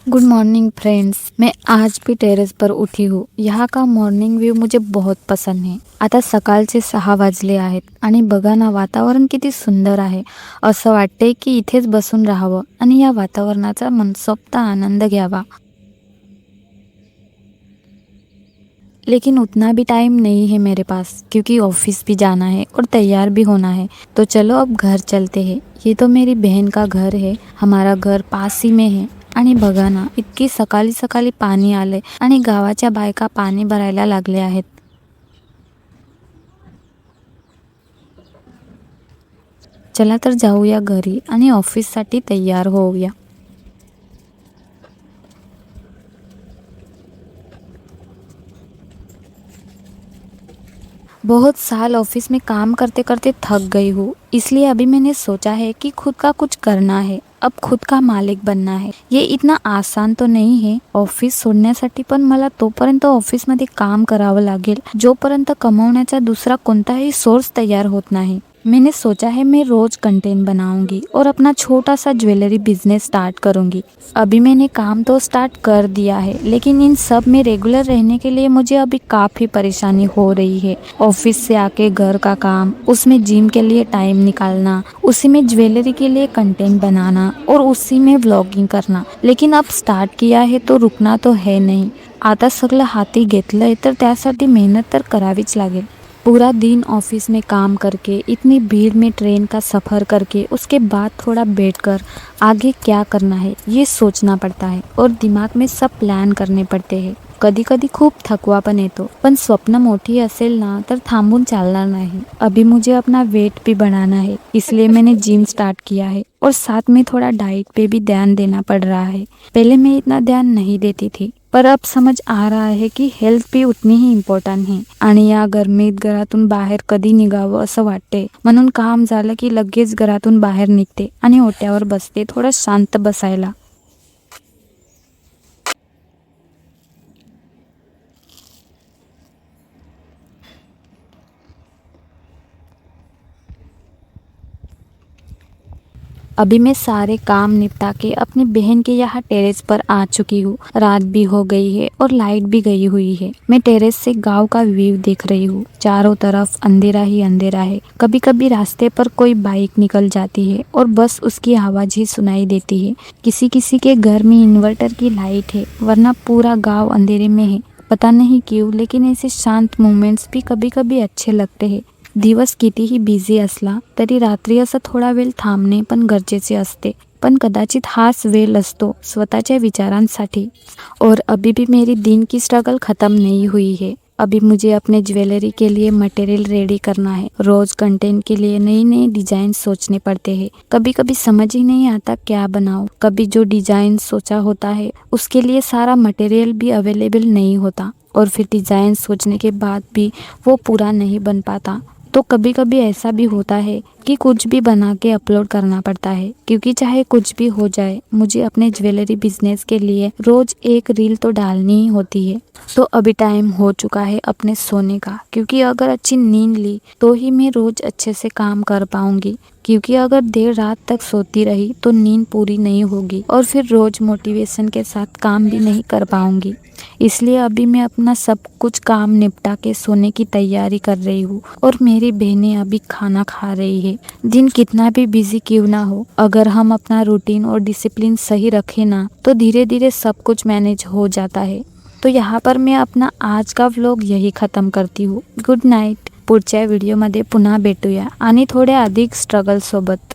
Good morning friends. मैं आज भी टेरेस पर उठी हूँ। यहाँ का मॉर्निंग व्यू मुझे बहुत पसंद है। आता सकाळचे 6 वाजले आहेत आणि बघा ना, वातावरण किती सुंदर आहे। असं वाटते की इथेच बसून राहावं आणि या वातावरणाचा मनसोक्त आनंद घ्यावा। लेकिन उतना भी टाइम नहीं है मेरे पास, क्योंकि ऑफिस भी जाना है और तैयार भी होना है। तो चलो अब घर चलते हैं। ये तो मेरी बहन का घर है। हमारा घर पास ही में है। आणि बघा ना, इतकी सकाळी सकाळी पाणी आले आणि गावाच्या बायका पाणी भरायला लागले आहेत। चला तर जाऊया घरी आणि ऑफिससाठी तयार होऊया। बहुत साल ऑफिस में काम करते करते थक गई हूँ, इसलिए अभी मैंने सोचा है कि खुद का कुछ करना है। अब खुद का मालिक बनना है। ये इतना आसान तो नहीं है। ऑफिस सोडण्यासाठी पण मला तोपर्यंत ऑफिसमध्ये काम करावं लागेल जोपर्यंत कमवण्याचा दुसरा कोणताही सोर्स तयार होत नाही। मैंने सोचा है मैं रोज कंटेंट बनाऊंगी और अपना छोटा सा ज्वेलरी बिजनेस स्टार्ट करूंगी। अभी मैंने काम तो स्टार्ट कर दिया है, लेकिन इन सब में रेगुलर रहने के लिए मुझे अभी काफ़ी परेशानी हो रही है। ऑफिस से आके घर का काम, उसमें जिम के लिए टाइम निकालना, उसी में ज्वेलरी के लिए कंटेंट बनाना और उसी में व्लॉगिंग करना। लेकिन अब स्टार्ट किया है तो रुकना तो है नहीं। आता सगळं हाती घेतलंय तर त्यासाठी मेहनत तर करावीच लागेल। पूरा दिन ऑफिस में काम करके, इतनी भीड़ में ट्रेन का सफ़र करके, उसके बाद थोड़ा बैठकर आगे क्या करना है ये सोचना पड़ता है और दिमाग में सब प्लान करने पड़ते हैं। कधी कधी खूप थकवा पण येतो, पण स्वप्न मोठी असेल ना तर थांबून चालणार नाही। अभी मुझे अपना वेट भी बढ़ाना है, इसलिए मैंने जिम स्टार्ट किया है और साथ में थोड़ा डाइट पे भी ध्यान देना पड़ रहा है। पहले मैं इतना ध्यान नहीं देती थी, पर अब समझ आ रहा है की हेल्थ भी उतनी ही इम्पॉर्टंट है। आणि या गरमीत घरातून बाहेर कधी निघावं असं वाटते, म्हणून काम झालं की लगेच घरातून बाहेर निघते आणि ओट्यावर बसते थोडं शांत बसायला। अभी मैं सारे काम निपटा के अपनी बहन के यहाँ टेरेस पर आ चुकी हूँ। रात भी हो गई है और लाइट भी गई हुई है। मैं टेरेस से गांव का व्यू देख रही हूँ। चारों तरफ अंधेरा ही अंधेरा है। कभी कभी रास्ते पर कोई बाइक निकल जाती है और बस उसकी आवाज ही सुनाई देती है। किसी किसी के घर में इन्वर्टर की लाइट है, वरना पूरा गाँव अंधेरे में है। पता नहीं क्यों, लेकिन ऐसे शांत मोमेंट्स भी कभी कभी अच्छे लगते हैं। दिवस कितीही बिझी असला तरी रात्री असं थोडा वेळ थांबणे पण गरजेचे असते। पण कदाचित हाच वेळ असतो स्वतःच्या विचारांसाठी। और अभी भी मेरी दिन की स्ट्रगल खत्म नहीं हुई है। अभी मुझे अपने ज्वेलरी के लिए मटेरियल रेडी करना है। रोज कंटेंट के लिए नई नई डिजाइन सोचने पड़ते हैं। कभी कभी समझ ही नहीं आता क्या बनाऊं। कभी जो डिजाइन सोचा होता है उसके लिए सारा मटेरियल भी अवेलेबल नहीं होता, और फिर डिजाइन सोचने के बाद भी वो पूरा नहीं बन पाता। तो कभी कभी ऐसा भी होता है कि कुछ भी बना के अपलोड करना पड़ता है, क्योंकि चाहे कुछ भी हो जाए मुझे अपने ज्वेलरी बिजनेस के लिए रोज एक रील तो डालनी ही होती है। तो अभी टाइम हो चुका है अपने सोने का, क्योंकि अगर अच्छी नींद ली तो ही मैं रोज अच्छे से काम कर पाऊंगी। क्योंकि अगर देर रात तक सोती रही तो नींद पूरी नहीं होगी और फिर रोज मोटिवेशन के साथ काम भी नहीं कर पाऊंगी। इसलिए अभी मैं अपना सब कुछ काम निपटा के सोने की तैयारी कर रही हूँ और मेरी बहनें अभी खाना खा रही है। दिन कितना भी बिजी क्यों ना हो, अगर हम अपना रूटीन और डिसिप्लिन सही रखें ना तो धीरे धीरे सब कुछ मैनेज हो जाता है। तो यहाँ पर मैं अपना आज का व्लॉग यही खत्म करती हूँ। Good night. पुढच्या व्हिडिओमध्ये पुन्हा भेटूया आणि थोड्या अधिक स्ट्रगल सोबत।